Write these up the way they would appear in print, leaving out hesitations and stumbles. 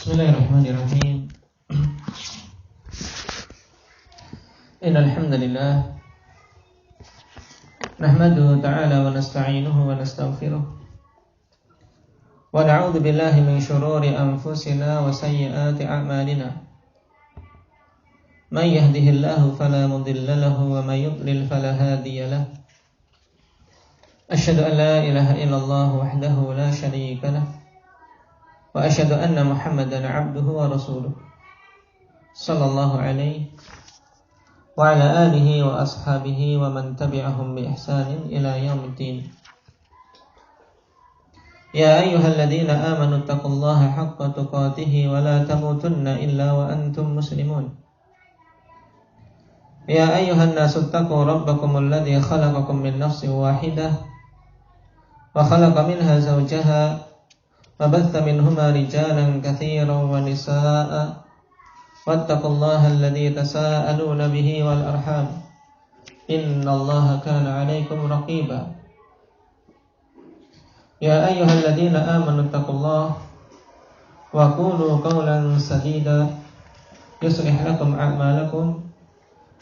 Bismillahirrahmanirrahim. Innal hamdalillah nahmaduhu ta'ala wa nasta'inuhu wa nastaghfiruh wa na'udzu billahi min shururi anfusina wa sayyiati a'malina. May yahdihillahu fala mudilla lahu wa may yudlil fala hadiya lahu. Asyhadu an la ilaha illallah wahdahu la syarika lahu wa asyhadu anna Muhammadan 'abduhu wa rasuluh sallallahu alaihi wa ala alihi wa ashabihi wa man tabi'ahum bi ihsanin ila yaumiddin. Ya ayyuhalladzina amanu taqullaha haqqa tuqatih wa la tamutunna illa wa antum muslimun. Ya ayyuhan nasu taqu rabbakumul ladzi khalaqakum min nafsin wahidah wa khalaqa minha zawjaha wa batha minhuma rijalan katsiran wa nisaa'a wattaqullaha alladzi tasaaluna bihi wal arham innallaha kana 'alaikum raqiba. Ya ayyuhalladzina amanu taqullaha wa qulu qawlan sadida yuslih lakum a'malakum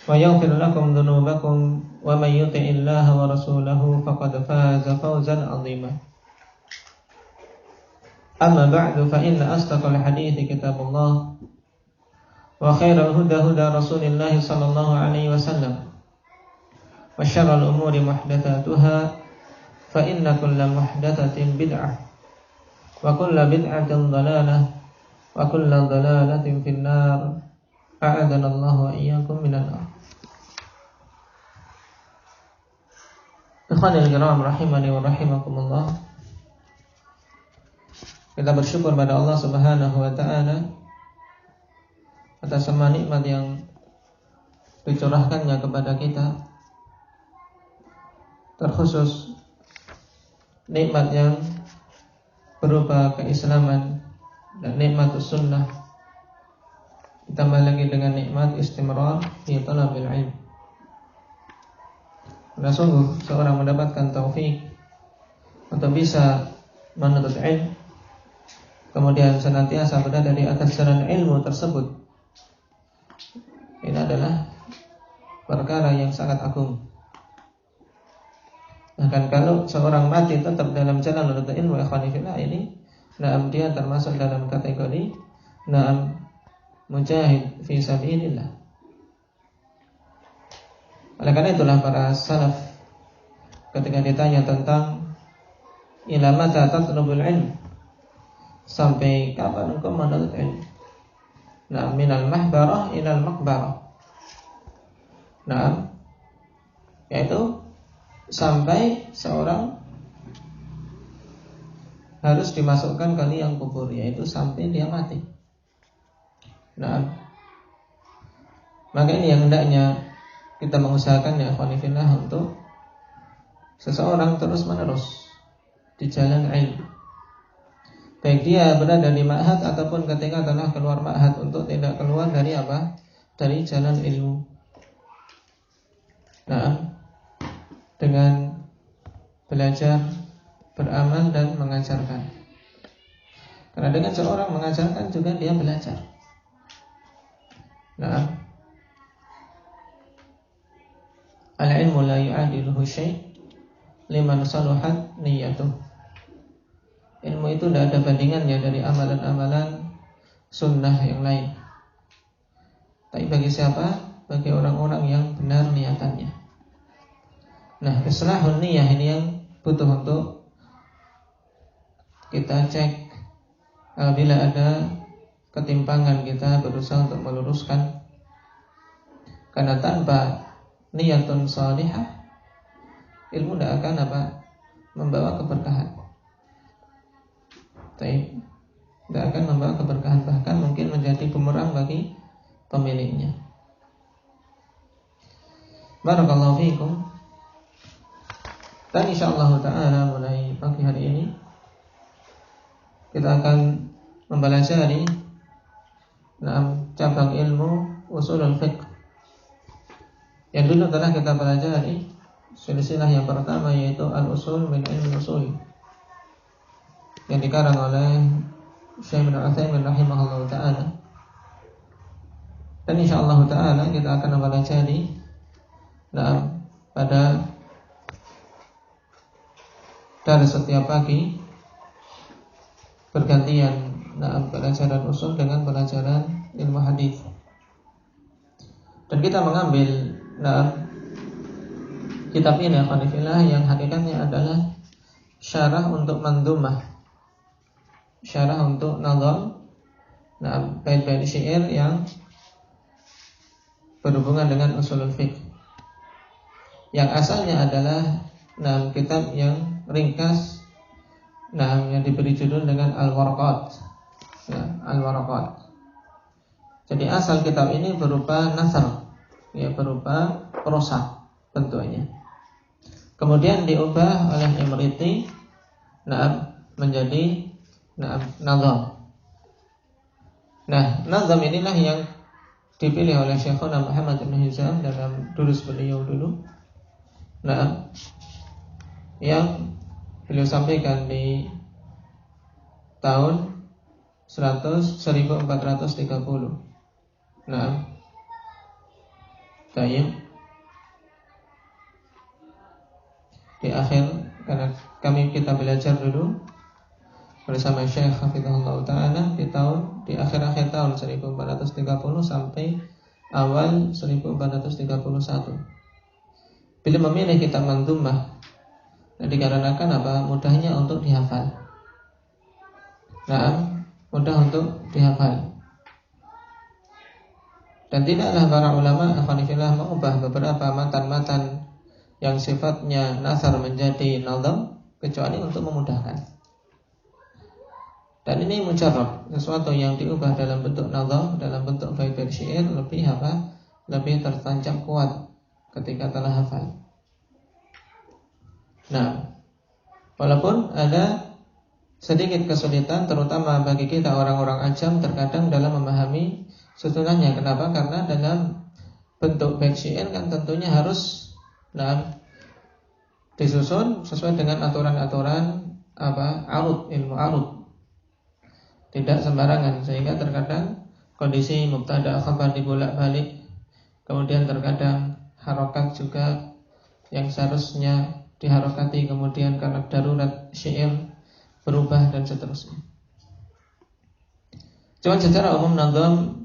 wa yaghfir lakum dhunubakum wa may yuti'illaha wa rasulahu faqad faza fawzan 'azima. Amma ba'du fa inna asdaqal hadithi kitabullah wa khairal huda huda Rasulillah sallallahu alaihi wasallam wa syarrul umuri muhdatsatuha fa inna kulla muhdatsatin bid'ah wa kulla bid'atin dhalalah wa kulla dhalalatin finnar. A'adana Allah wa iyyakum minan nar. Ikhwanil kiram rahimani wa rahimakumullah. Kita bersyukur pada Allah Subhanahu wa taala atas semua nikmat yang dicurahkannya kepada kita, terkhusus nikmat yang berupa keislaman dan nikmat sunnah, ditambah lagi dengan nikmat istimrar fi talabil ilm. Karena sungguh seorang mendapatkan taufik untuk bisa menuntut ilmu, kemudian senantiasa berada di atas jalan ilmu tersebut, ini adalah perkara yang sangat agung. Bahkan kalau seorang mati tetap dalam jalan menuntut ilmu, ikhwani fillah, ini dia termasuk dalam kategori mujahid fi sabilillah. Oleh karena itulah para salaf ketika ditanya tentang ila mata tatlubul ilm, sampai kapan engkau menuntut ilmu? Minal mahbarah ilal maqbarah. Yaitu sampai seorang harus dimasukkan ke liang kubur, yaitu sampai dia mati. Maka ini yang hendaknya kita mengusahakan, ya ikhwani fillah, untuk seseorang terus menerus di jalan ilmu, baik dia berada di ma'had ataupun ketika telah keluar ma'had, untuk tidak keluar dari apa? Dari jalan ilmu. Dengan belajar, beramal dan mengajarkan. Karena dengan seorang mengajarkan juga dia belajar. Al-ilmu la yu'adiluhu syai' liman saluhat niyyatuh. Ilmu itu tidak ada bandingannya dari amalan-amalan sunnah yang lain. Tapi bagi siapa? Bagi orang-orang yang benar niatannya. Islahun niyah ini yang butuh untuk kita cek. Apabila ada ketimpangan, kita berusaha untuk meluruskan. Karena tanpa niyatun salihah, ilmu tidak akan membawa keberkahan. Tidak akan membawa keberkahan, bahkan mungkin menjadi bumerang bagi pemiliknya. Barakallahu fiikum. Dan insyaallah ta'ala mulai pagi hari ini kita akan mempelajari cabang ilmu usulul fiqh yang dulu telah kita pelajari. Silsilah yang pertama yaitu al-usul min ilmi usul, yang dikarang oleh Syekh bin Utsaimin rahimahullah taala. Dan insyaallah taala kita akan mempelajari pada dari setiap pagi bergantian pelajaran usul dengan pelajaran ilmu hadis. Dan kita mengambil kitab ini Al-Qanifillah yang hakikatnya adalah syarah untuk mandumah, syarah untuk nazam bait-bait syair yang berhubungan dengan usulul fiqh, yang asalnya adalah kitab yang ringkas yang diberi judul dengan Al-Waraqat. Al-Waraqat. Jadi asal kitab ini berupa nasr, berupa prosa bentuknya. Kemudian diubah oleh Imriti menjadi nazam. Nah, nazam inilah yang dipilih oleh Syekhuna Muhammad bin Hizam dalam durus beliau dulu. Yang beliau sampaikan di tahun 1430. Tayyib. Di akhir, karena kita belajar dulu bersama Syekh Hafizahullah Ta'ala di akhir-akhir tahun 1430 sampai awal 1431. Beliau memilih kitab mandumah dikarenakan mudahnya untuk dihafal. Mudah untuk dihafal. Dan tidaklah para ulama Al-Qanifillah mengubah beberapa matan-matan yang sifatnya nasar menjadi nazam kecuali untuk memudahkan. Dan ini mujarrab, sesuatu yang diubah dalam bentuk nazam, dalam bentuk bait-bait syair lebih tertancap kuat ketika telah hafal. Walaupun ada sedikit kesulitan terutama bagi kita orang-orang ajam terkadang dalam memahami susunannya. Kenapa? Karena dalam bentuk bait syair kan tentunya harus disusun sesuai dengan aturan-aturan arud, ilmu arud. Tidak sembarangan, sehingga terkadang kondisi mubtada khabar dibolak-balik. Kemudian terkadang harokat juga yang seharusnya diharokati kemudian karena darurat syair berubah dan seterusnya. Cuma secara umum nazam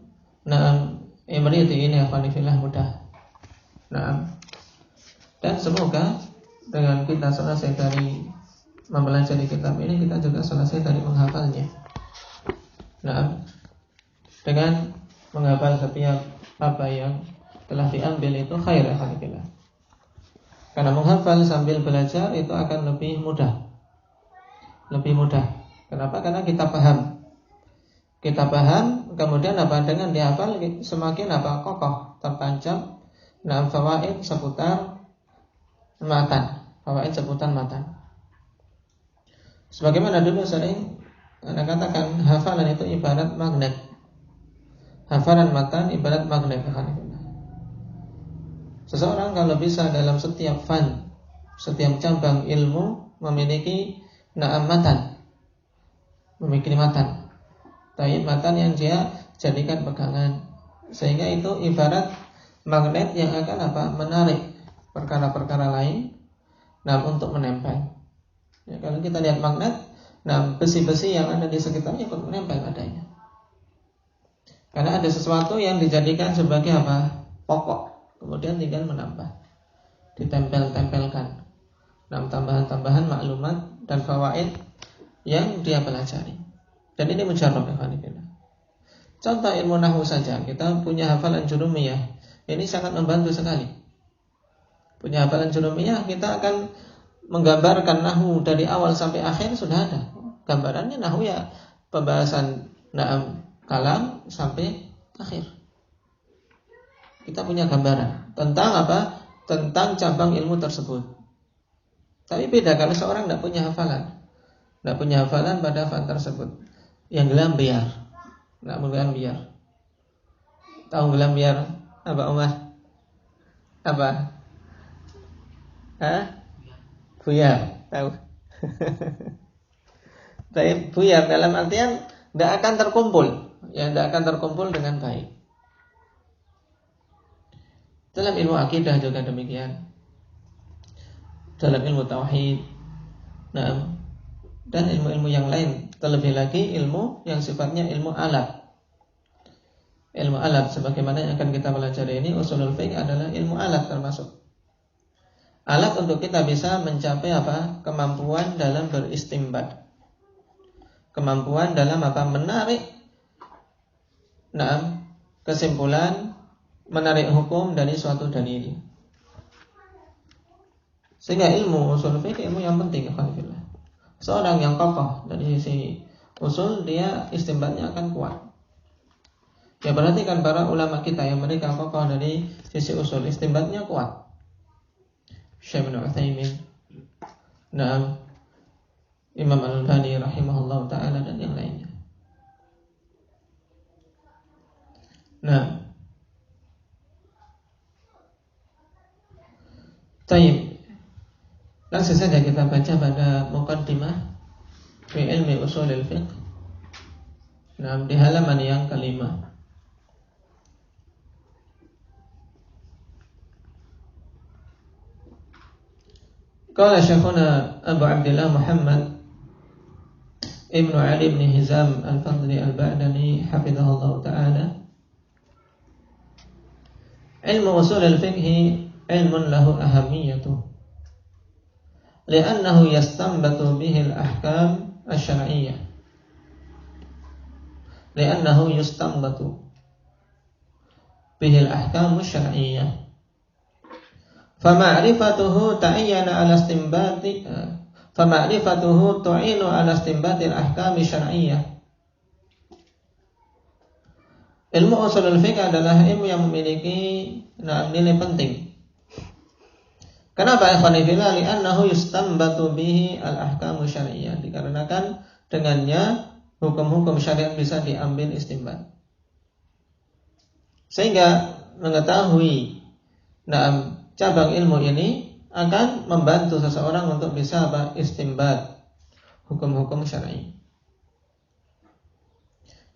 Imriti ini Al-Qanifillah mudah. Dan semoga dengan kita selesai dari mempelajari kitab ini, kita juga selesai dari menghafalnya. Dengan menghafal setiap apa yang telah diambil itu khair Al-Qanifillah. Karena menghafal sambil belajar itu akan lebih mudah. Lebih mudah. Kenapa? Karena kita paham. Kita paham, kemudian dengan dihafal semakin kokoh, tertancap fawaid seputar matan. Fawaid seputar matan. Sebagaimana dulu sering Anda katakan, hafalan itu ibarat magnet. Hafalan matan ibarat magnet. Seseorang kalau bisa dalam setiap fan, setiap cabang ilmu memiliki matan, memiliki matan, matan yang dia jadikan pegangan, sehingga itu ibarat magnet yang akan menarik perkara-perkara lain, untuk menempel. Kalau kita lihat magnet, besi-besi yang ada di sekitarnya ikut menempel padanya. Karena ada sesuatu yang dijadikan sebagai pokok, kemudian tinggal menambah, ditempel-tempelkan tambahan-tambahan maklumat dan fawaid yang dia pelajari. Dan ini mujarrab ya. Contoh ilmu nahwu saja, kita punya hafalan jurumiyah. Ini sangat membantu sekali. Punya hafalan jurumiyah, kita akan menggambarkan nahwu dari awal sampai akhir sudah ada. Gambarannya nahwu ya pembahasan kalam sampai akhir. Kita punya gambaran tentang tentang cabang ilmu tersebut. Tapi beda kalau seorang tidak punya hafalan. Tidak punya hafalan pada fan tersebut. Yang gelambiar. Tidak gelambiar. Tahu gelambiar apa Umar? Apa? Buyar. Tahu? Tapi buyar dalam artian tidak akan terkumpul, ya tidak akan terkumpul dengan baik. Dalam ilmu akidah juga demikian, dalam ilmu tauhid, dan ilmu-ilmu yang lain. Terlebih lagi ilmu yang sifatnya ilmu alat. Ilmu alat sebagaimana yang akan kita pelajari ini, usulul fiqh adalah ilmu alat, termasuk alat untuk kita bisa mencapai apa? Kemampuan dalam beristimbat. Kemampuan dalam apa? Menarik kesimpulan, menarik hukum dari suatu dalil. Sehingga ilmu usul fiqh ilmu yang penting, alhamdulillah. Seorang yang kokoh dari sisi usul, dia istimbatnya akan kuat. Ya, perhatikan para ulama kita yang mereka kokoh dari sisi usul, istimbatnya kuat. Syekh bin Utsaimin, Imam Al-Albani rahimahullah ta'ala, dan yang lainnya. Taib. Langsung saja kita baca pada muqaddimah fi ilmi usulil fiqh. Di halaman yang kelima. Qala Syekhuna Abu Abdillah Muhammad Ibnu Ali bin Hizam Al-Fadli Al-Ba'dani hafizahullah ta'ala, ilmu usul al-fiqh ilmun lahu ahamiyatuh li'annahu yastanbatu bihi al-ahkam asy-syar'iyyah li'annahu yastanbatu bihi al-ahkam asy-syar'iyyah fama'rifatuhu ta'iyyana ala istinbati fama'rifatuhu tu'inu ala istinbatil ahkam syar'iyyah. Ilmu usulul fiqh adalah ilmu yang memiliki nilai penting. Kenapa? Ikhwanifillah, li'annahu yustanbatu bihi al-ahkamu syar'iyyah, dikarenakan dengannya hukum-hukum syariat bisa diambil istinbat. Sehingga mengetahui cabang ilmu ini akan membantu seseorang untuk bisa istinbat hukum-hukum syar'i,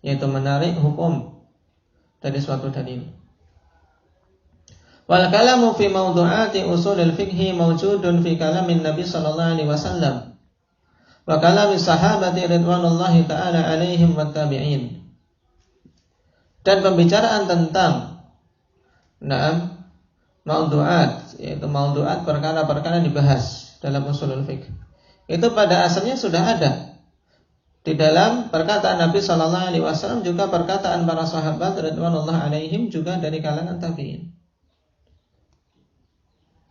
yaitu menarik hukum dari suatu dalil. Wal kalamu fi mawdu'ati usulil fiqhi mawjudun fi kalamin Nabi sallallahu alaihi wasallam wa kalami sahabati ridwanullahi ta'ala alaihim wa tabi'in. Dan pembicaraan tentang mawdu'at, yaitu mawdu'at perkara-perkara dibahas dalam usulul fiqh, itu pada asalnya sudah ada di dalam perkataan Nabi sallallahu alaihi wasallam, juga perkataan para sahabat ridwanullah alaihim, juga dari kalangan tabi'in.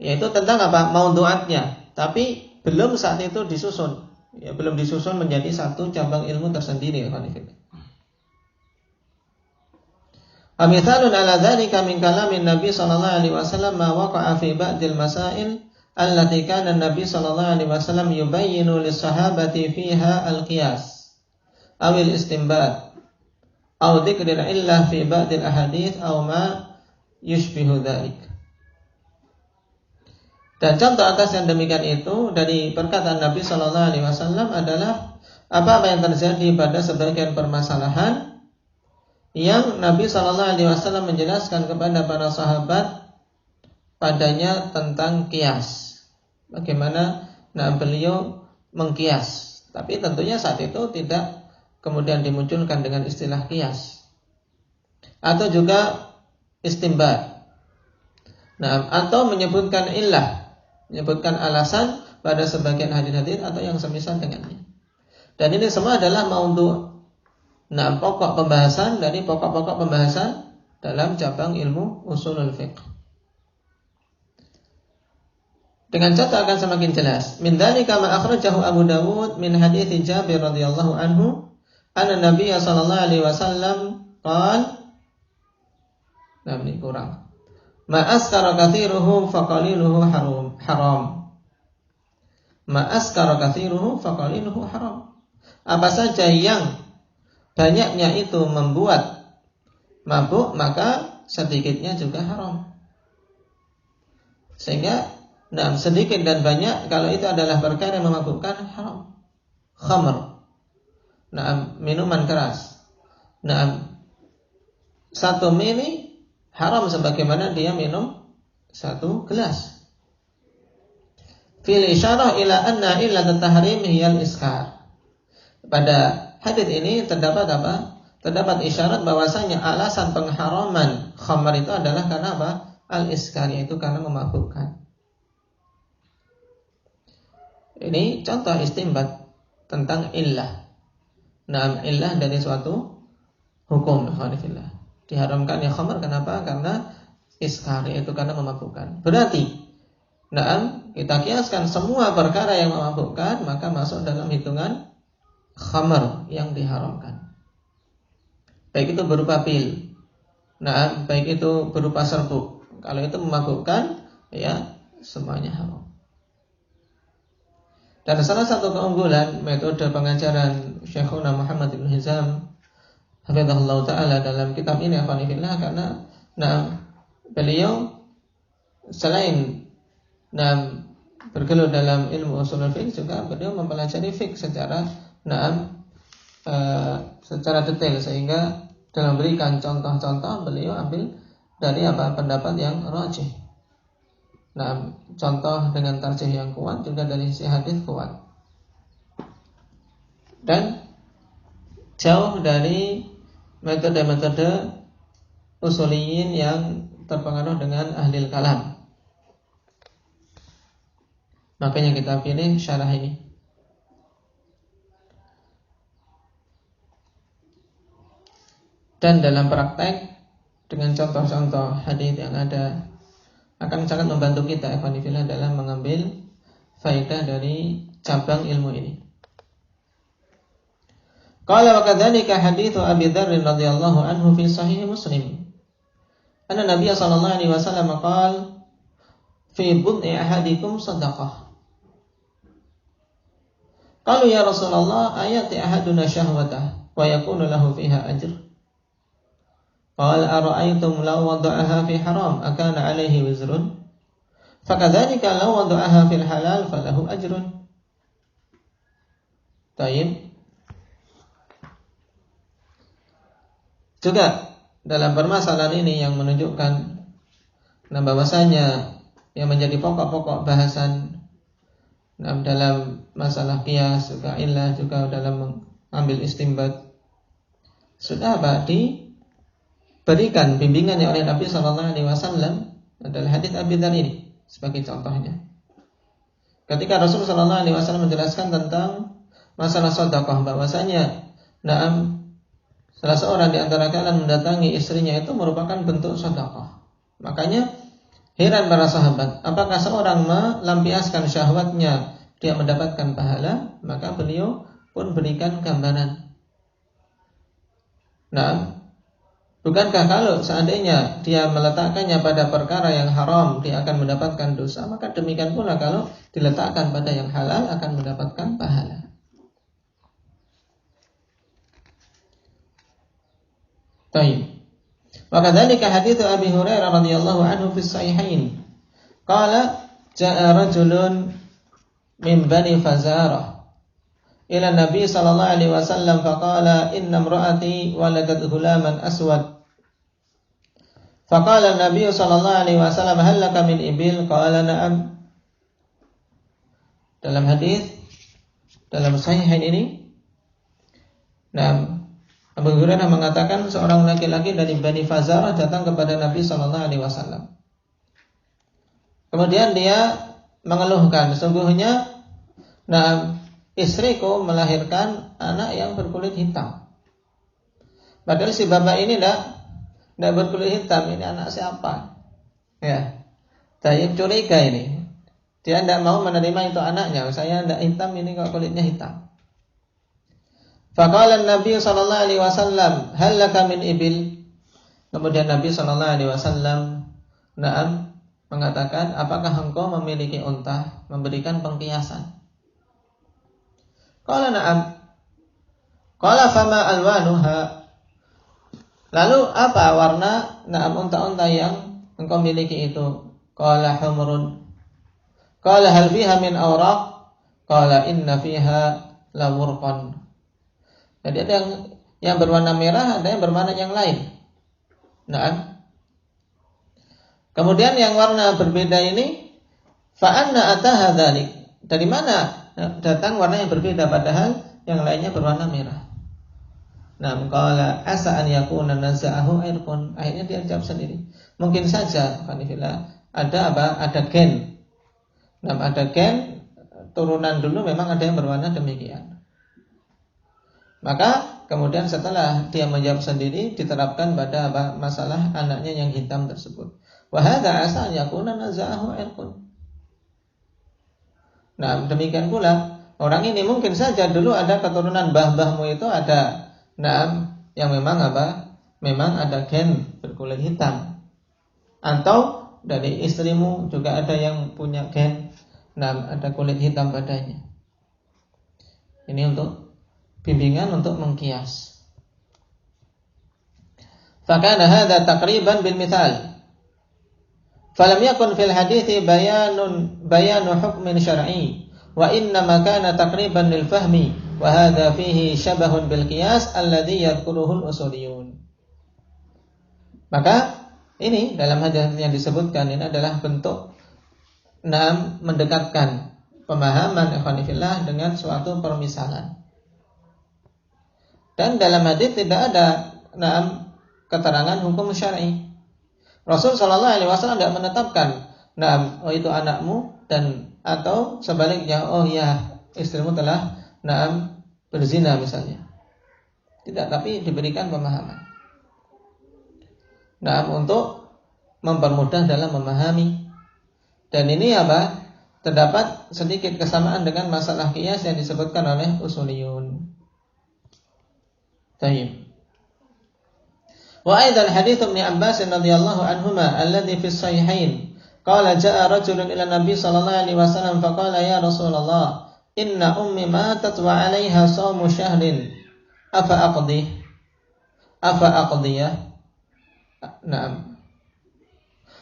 Yaitu tentang apa? Mawdu'atnya, tapi belum saat itu disusun. Ya, belum disusun menjadi satu cabang ilmu tersendiri, Amithalun ala dzalika min kalamin Nabi sallallahu alaihi wasallam ma waqa'a fi ba'dil masail allati kana Nabi sallallahu alaihi wasallam yubayyinu lis-sahabati fiha al-qiyas aw al-istinbat aw dzikril illah fi ba'dil ahadits aw ma yushbihu dzalik. Dan contoh atas yang demikian itu dari perkataan Nabi sallallahu alaihi wasallam adalah apa yang terjadi pada sebagian permasalahan yang Nabi sallallahu alaihi wasallam menjelaskan kepada para sahabat padanya tentang qiyas. Bagaimana beliau mengqiyas. Tapi tentunya saat itu tidak kemudian dimunculkan dengan istilah qiyas. Atau juga istinbat. Atau menyebutkan illah, menyebutkan alasan pada sebagian hadis-hadis atau yang semisal dengannya. Dan ini semua adalah maudhu', pokok pembahasan dari pokok-pokok pembahasan dalam cabang ilmu usulul fiqh. Dengan contoh akan semakin jelas. Min dzalika ma akhrajahu Abu Dawud min hadits Jabir radhiyallahu anhu anna Nabiy sallallahu alaihi wasallam qala, ini kurang. Ma askara katsiruhu fa qaliluhu haram. Ma askara katsiruhu fa qaliluhu haram. Apa saja yang banyaknya itu membuat mabuk, maka sedikitnya juga haram. Sehingga sedikit dan banyak kalau itu adalah perkara yang memabukkan, haram. Khamr. minuman keras. Satu mili haram sebagaimana dia minum satu gelas. Fil isyarah ila anna illa tahrim hiyal iskar. Pada hadits ini terdapat apa? Terdapat isyarat bahwasanya alasan pengharaman khamar itu adalah karena apa? Al-iskar, yaitu karena memabukkan. Ini contoh istinbat tentang illah. Illah dari suatu hukum. Diharamkan ya khamar, kenapa? Karena iskar, yaitu karena memabukkan. Berarti kita kiaskan semua perkara yang memabukkan, maka masuk dalam hitungan khamar yang diharamkan. Baik itu berupa pil, baik itu berupa serbuk. Kalau itu memabukkan, ya semuanya haram. Dan salah satu keunggulan metode pengajaran Syekhuna Muhammad bin Hizam hafizahullah ta'ala dalam kitab ini afanifillah, karena beliau selain bergelut dalam ilmu ushul fiqh, juga beliau mempelajari fiqh secara detail, sehingga dalam memberikan contoh-contoh beliau ambil dari pendapat yang rajih. Contoh dengan tarjih yang kuat juga dari sisi hadis kuat. Dan jauh dari metode-metode usuliyin yang terpengaruh dengan ahli kalam. Makanya kita pilih syarah ini. Dan dalam praktek dengan contoh-contoh hadis yang ada akan sangat membantu kita ikhwanifillah dalam mengambil faedah dari cabang ilmu ini. Qala wa kadzalika hadits Abi Dzar radhiyallahu anhu fi sahih Muslim. Anna Nabiy sallallahu alaihi wasallam qala fi bud'i ahadikum shadaqah. Qalu ya Rasulullah ayati ahaduna syahwatah wa yakunu lahu fiha ajr. Qala ara'aytum law wada'aha fi haram akana 'alaihi wizrun fakadzalika law wada'aha fil halal falahu ajrun. Taib. Juga dalam permasalahan ini yang menunjukkan bahwasanya yang menjadi pokok-pokok bahasan dalam masalah qiyas, juga illah, juga dalam mengambil istinbat, sudah diberikan bimbingannya oleh Nabi SAW adalah hadits Abi Dzar ini sebagai contohnya. Ketika Rasulullah SAW menjelaskan tentang masalah sedekah, bahwasanya salah seorang di antara kalian mendatangi istrinya itu merupakan bentuk sedekah. Makanya heran para sahabat, apakah seorang melampiaskan syahwatnya dia mendapatkan pahala? Maka beliau pun berikan gambaran. Bukankah kalau seandainya dia meletakkannya pada perkara yang haram dia akan mendapatkan dosa, maka demikian pula kalau diletakkan pada yang halal akan mendapatkan pahala. Baik. Wa kadzalika hadits Abi Hurairah radhiyallahu anhu fi sahihain. Qala jaa rajulun min Bani Fazarah ila Nabi sallallahu alaihi wasallam faqala inna imra'ati waladat ghulaman aswad. Faqala Nabi sallallahu alaihi wasallam hal laka min ibil? Qala na'am. Dalam hadis dalam sahihain ini, Abu Hurairah mengatakan seorang laki-laki dari Bani Fazarah datang kepada Nabi sallallahu alaihi wasallam. Kemudian dia mengeluhkan, sesungguhnya istriku melahirkan anak yang berkulit hitam. Padahal si bapak ini tidak berkulit hitam, ini anak siapa? Ya, saya curiga ini. Dia tidak mau menerima itu anaknya. Saya tidak hitam, ini kok kulitnya hitam. Faqala Nabi sallallahu alaihi wasallam, hal laka min ibil? Kemudian Nabi sallallahu alaihi wasallam mengatakan, apakah engkau memiliki unta? Memberikan pengkiasan. Qala na'am. Qala fama alwanuha? Lalu apa warna unta-unta yang engkau miliki itu? Qala humrun. Qala hal fiha min awraq? Qala inna fiha lawurqan. Jadi ada yang berwarna merah, ada yang berwarna yang lain. Nah, kemudian yang warna berbeda ini, fa anna ataha dzalik. Dari mana datang warna yang berbeda padahal yang lainnya berwarna merah? Nah, qala asa an yakuna naza'ahu irqun. Akhirnya dia jawab sendiri. Mungkin saja, kanifillah, ada gen. Nah, ada gen turunan dulu memang ada yang berwarna demikian. Maka kemudian setelah dia menjawab sendiri diterapkan pada masalah anaknya yang hitam tersebut. Wa hadza asa an yakuna naza'ahu irqun. Nah, demikian pula orang ini mungkin saja dulu ada keturunan mbah-mbahmu itu ada yang memang memang ada gen berkulit hitam. Atau dari istrimu juga ada yang punya gen ada kulit hitam padanya. Ini untuk bimbingan untuk mengkias. Fakana hadza taqriban bil mithal. Falam yakun fil hadithi bayanu hukmin syar'i wa inna ma kana taqriban lil fahmi wa hadza fihi syabahun bil qiyas alladhi yadhkuruhu al usuliyun. Maka ini dalam hadis yang disebutkan ini adalah bentuk mendekatkan pemahaman ikhwanifillah dengan suatu permisalan. Dan dalam hadis tidak ada keterangan hukum syar'i. Rasul sallallahu alaihi wasallam tidak menetapkan, itu anakmu dan atau sebaliknya, istrimu telah berzina misalnya. Tidak, tapi diberikan pemahaman. Untuk mempermudah dalam memahami. Dan ini terdapat sedikit kesamaan dengan masalah qiyas yang disebutkan oleh usuliyun. Tayyib. Wa aidan hadits Ibnu Abbas radhiyallahu anhuma alladhi fi sahihain qala jaa rajulun ila Nabi sallallahu alaihi wasallam faqala ya Rasulullah inna ummi matat wa 'alaiha shaumu syahrin afa aqdiyah na'am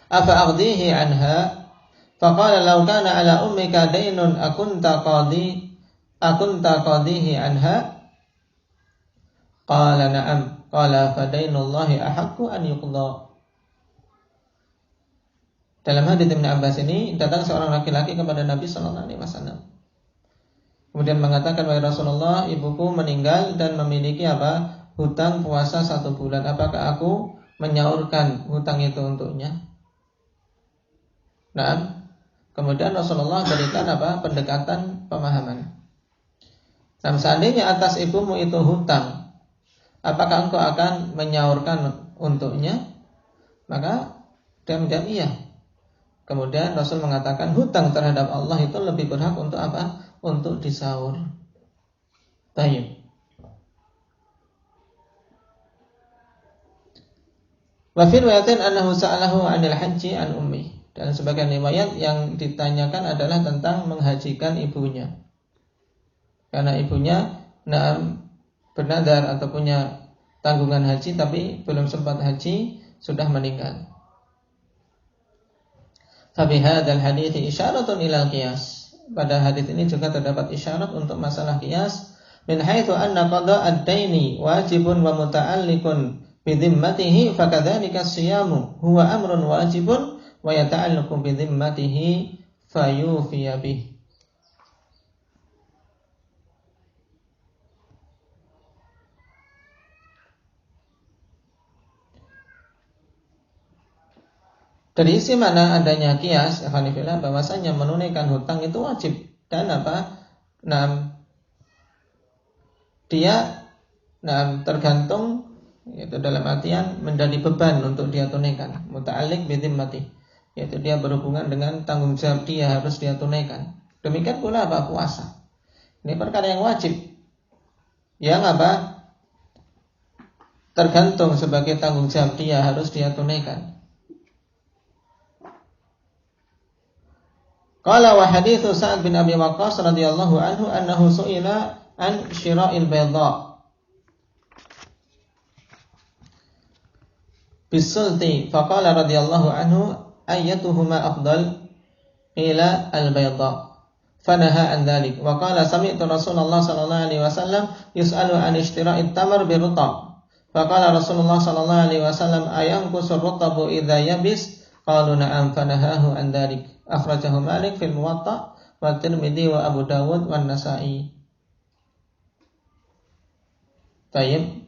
afa aqdihi anha faqala law kana 'ala ummika daynun akunta qadihi anha qala na'am qala fadainullahi ahaqqu an yuqda. Dalam hadits Ibnu Abbas ini datang seorang laki-laki kepada Nabi sallallahu alaihi wasallam. Kemudian mengatakan, wahai Rasulullah, ibuku meninggal dan memiliki hutang puasa 1 bulan. Apakah aku menyaurkan hutang itu untuknya? Nah, kemudian Rasulullah berikan pendekatan pemahaman. Nah, seandainya atas ibumu itu hutang, apakah engkau akan menyaurkan untuknya? Maka dia menjawab iya. Kemudian Rasul mengatakan hutang terhadap Allah itu lebih berhak untuk untuk disaur. Baik. Wa fi riwayatin annahu sa'alahu 'anil haji an ummi. Dan sebagian riwayat yang ditanyakan adalah tentang menghajikan ibunya. Karena ibunya bernadar atau punya tanggungan haji tapi belum sempat haji, sudah meninggal. Fa bi hadzal hadits isyaratun ila qiyas. Pada hadis ini juga terdapat isyarat untuk masalah qiyas min haitsu anna qada ad-daini wajibun wa muta'alliqun bi dhimmatihi fakadzalika as-siyamu huwa amrun wajibun wa yata'allaqu bi dhimmatihi fayufiya bih. Dari isi mana adanya qiyas, alhamdulillah, bahwasanya menunaikan hutang itu wajib dan dia tergantung, yaitu dalam artian menjadi beban untuk dia tunaikan, muta'alliq bi dhimmati, yaitu dia berhubungan dengan tanggung jawab dia harus dia tunaikan. Demikian pula puasa. Ini perkara yang wajib, yang tergantung sebagai tanggung jawab dia harus dia tunaikan. Qala wa haditsu Sa'ad bin Abi Waqqas radhiyallahu anhu annahu su'ila an syira'il bayda bisulti faqala radhiyallahu anhu ayyatuhuma afdal qila al bayda fanaha an dzalik. Wa qala sami'tu Rasulullah sallallahu alaihi wasallam yus'alu an ishtira'it tamr bi rutab. Fa qala Rasulullah sallallahu alaihi wasallam ayanqusu rutabu idza yabis? Qalu na'am fanahahu an dzalik. Akhrajahu Malik fil Muwatta wa Tirmidzi wa Abu Dawud wa Nasa'i. Tayyib.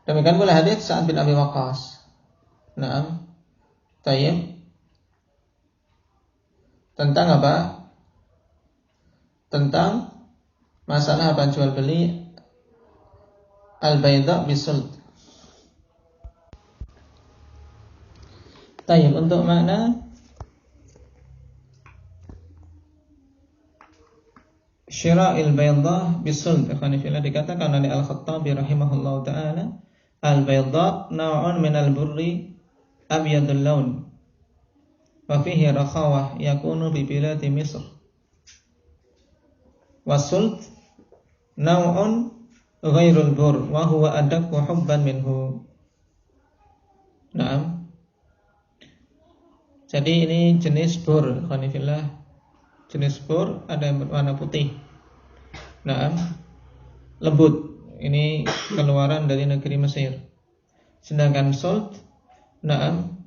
Demikian pula hadis Sa'ad bin Abi Waqqas. Naam. Tayyib. Tentang apa? Tentang masalah apa jual beli al-bayda bisult. Tayyib, untuk makna syira'il bayda bisult, ikhwanifillah, dikatakan oleh Al-Khattabi rahimahullahu ta'ala, al-bayda naw'un min al-burri abyadul laun wa fihi rakhawah yakunu bi biladi Misr. Wasult naw'un ghairul bur wa huwa adaqu hubban minhu. Naam. Jadi ini jenis bur, khonifillah. Jenis bur ada yang berwarna putih. Naam. Lembut. Ini keluaran dari negeri Mesir. Sedangkan sult, naam,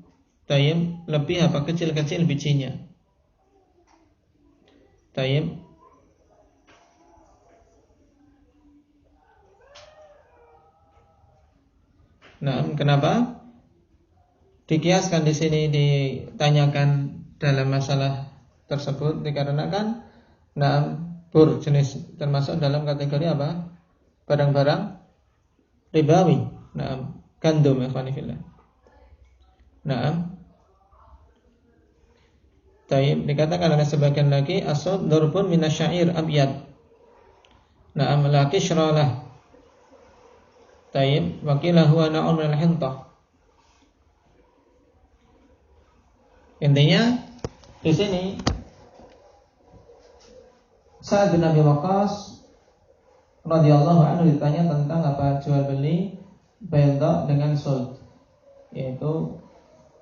tayyib, lebih apa, kecil-kecil bijinya. Tayyib. Nah, kenapa dikiaskan di sini, ditanyakan dalam masalah tersebut? Dikarenakan bur jenis termasuk dalam kategori apa? Barang-barang ribawi. Gandum, ya ikhwanifillah. Tayyib, dikatakan oleh sebagian lagi asad durbun minasyair abyad. La kishralah. Tayyib, wakilah huwa na'un minal hintah. Intinya di sini Sa'ad bin Abi Waqqas radhiyallahu anhu ditanya tentang apa jual beli bayda dengan sult, yaitu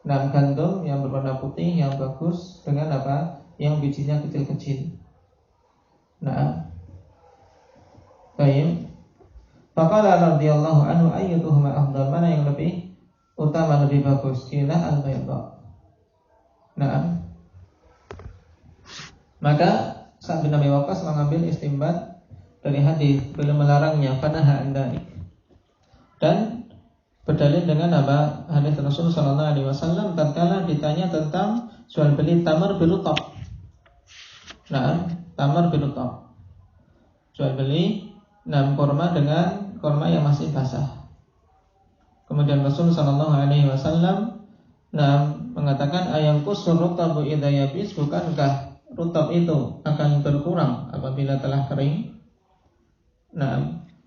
gandum yang berwarna putih yang bagus dengan apa, yang bijinya kecil-kecil. Baik. Faqala radhiyallahu anhu ayyuhuma afdal, mana yang lebih utama, lebih bagus? Qila al-bayda. Maka Sa'ad bin Abi Waqqas mengambil istinbat dari hadis, belum melarangnya, fanaha andalik, dan berdalil dengan apa? Hadis Rasul sallallahu alaihi wasallam tatkala ditanya tentang jual beli tamar birutab. Tamar birutab. Jual beli kurma dengan kurma yang masih basah. Kemudian Rasul sallallahu alaihi wasallam mengatakan ayangqusur rutabu idza yabis, bukankah rutab itu akan berkurang apabila telah kering?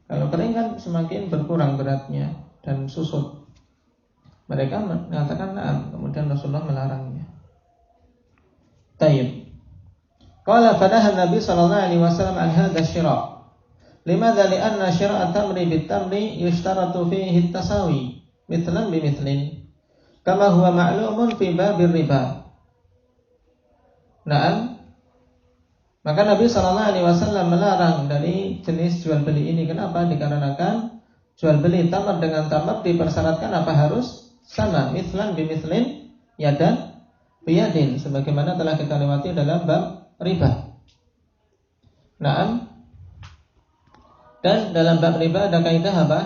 Kalau kering kan semakin berkurang beratnya dan susut. Mereka mengatakan kemudian Rasulullah melarangnya. Tayyib. Qala fanaha Nabi sallallahu alaihi wasallam an hadha syira'. Limadza li'anna syira' at-tamri bit-tamri yushtaratu fihi at-tasawi mithlan bi mithlin kama huwa ma'lumun fi babir riba. Maka Nabi sallallahu alaihi wasallam melarang dari jenis jual beli ini. Kenapa? Dikarenakan jual beli tamar dengan tamar dipersyaratkan apa? Harus sama, mithlan bi mithlin, yadan bi yadin, sebagaimana telah kita lewati dalam bab riba. Dan dalam bab riba ada kaidah apa?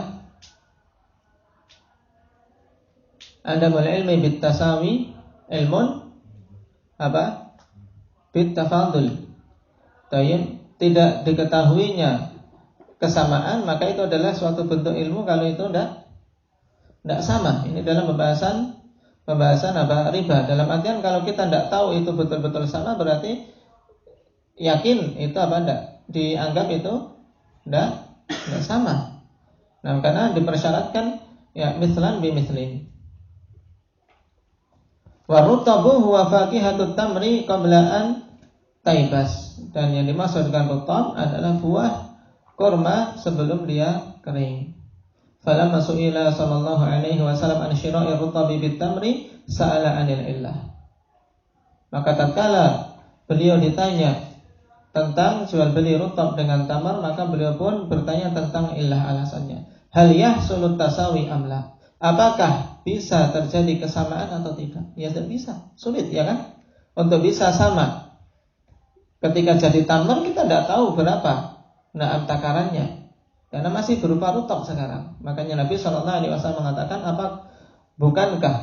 Adamul ilmi bit tasawi, ilmun apa? Bit tafadul. Tidak diketahuinya kesamaan, maka itu adalah suatu bentuk ilmu kalau itu tidak sama. Ini dalam pembahasan apa? Riba. Dalam artian kalau kita tidak tahu itu betul-betul sama, berarti yakin itu apa? Tidak dianggap itu tidak sama. Karena dipersyaratkan ya mithlan bi mithlin. Wa rutabu huwa faqihatut tamri qabla an taibas. Dan yang dimaksud dengan rutab adalah buah kurma sebelum dia kering. falamma su'ila sallallahu alaihi wasallam an syira'i rutabi bitamri sa'ala 'anil illah. Maka tatkala beliau ditanya tentang jual beli rutab dengan tamar, maka beliau pun bertanya tentang illah, alasannya. Hal yahsulut tasawi amla? Apakah bisa terjadi kesamaan atau tidak? Ya tidak bisa, sulit ya kan? Untuk bisa sama. Ketika jadi tamar kita tidak tahu berapa takarannya, karena masih berupa rutab sekarang. Makanya Nabi SAW mengatakan, bukankah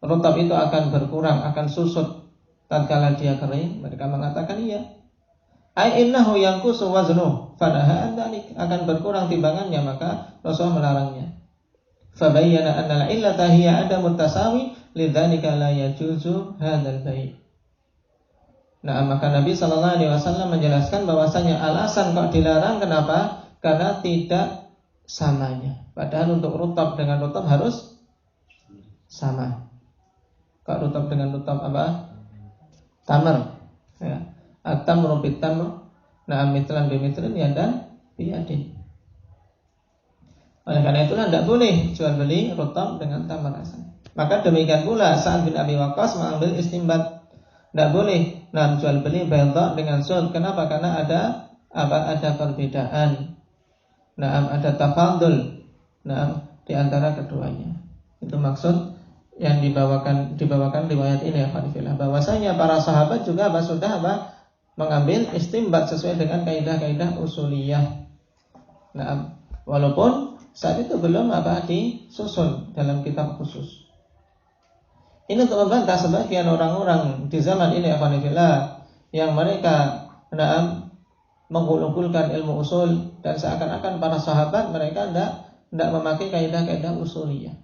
rutab itu akan berkurang, akan susut tatkala dia kering? Mereka mengatakan iya. Ai innahu yanqusu waznuhu fanaha an dzalik, akan berkurang timbangannya, maka Rasulullah melarangnya. Fabayyana anna al-illata hiya adamu tasawi lidzalika la yajuzu hadzal bai'. Maka Nabi SAW menjelaskan bahwasanya alasan kok dilarang, kenapa? Karena tidak samanya. Padahal untuk rutab dengan rutab harus sama. Kok rutab dengan rutab apa? Tamar, ya. At-tamru bit-tamr, mitlan bimitrin, yadan biyadin. Oleh karena itulah tidak boleh jual beli rutab dengan tamar asal. Maka demikian pula Sa'ad bin Abi Waqqas mengambil istimbat, tidak boleh jual beli bayda dengan sud. Kenapa? Karena ada perbedaan. Ada tafadul di antara keduanya. Itu maksud yang dibawakan riwayat ini, ya, bahwasanya para sahabat juga sudah mengambil istimbat sesuai dengan kaidah-kaidah usuliyah. Walaupun saat itu belum disusun dalam kitab khusus. Ini untuk membantah sebagian orang-orang di zaman ini, yang mereka menggulung-gulungkan ilmu usul, dan seakan-akan para sahabat mereka tidak memakai kaidah-kaidah usuliyah.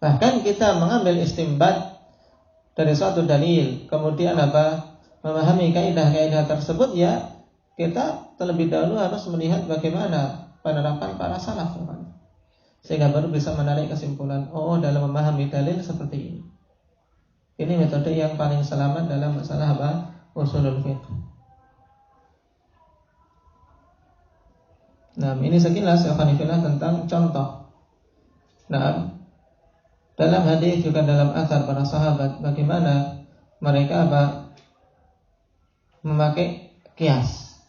Bahkan kita mengambil istimbat dari suatu dalil, kemudian memahami kaidah-kaidah tersebut, ya kita terlebih dahulu harus melihat bagaimana penerapan para salaf, sehingga baru bisa menarik kesimpulan, dalam memahami dalil seperti ini. Ini metode yang paling selamat dalam masalah usulul fiqh. Ini sekilas tentang contoh. Dalam hadis juga dalam athar para sahabat, bagaimana mereka memakai qiyas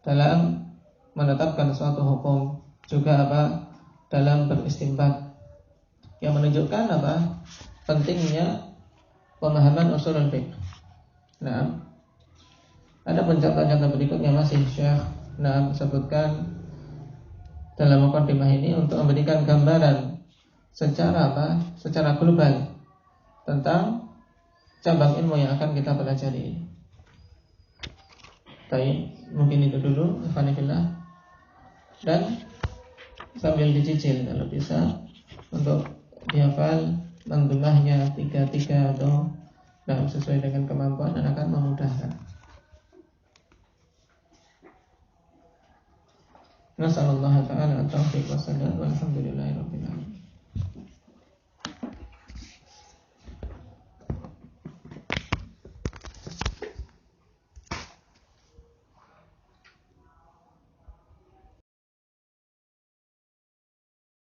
dalam menetapkan suatu hukum, juga dalam beristimbat, yang menunjukkan pentingnya pemahaman usulul fiqh. Ada contoh-contoh berikutnya masih Syekh sebutkan dalam mukadimah ini untuk memberikan gambaran secara global tentang cabang ilmu yang akan kita pelajari. Baik, mungkin itu dulu, ikhwanillah. Dan sambil dicicil kalau bisa untuk dihafal mendumahnya 3 atau sesuai dengan kemampuan, dan akan memudahkan. Nasallallahu ta'ala at-taufiq wa sallallahu, walhamdulillahirabbil alamin.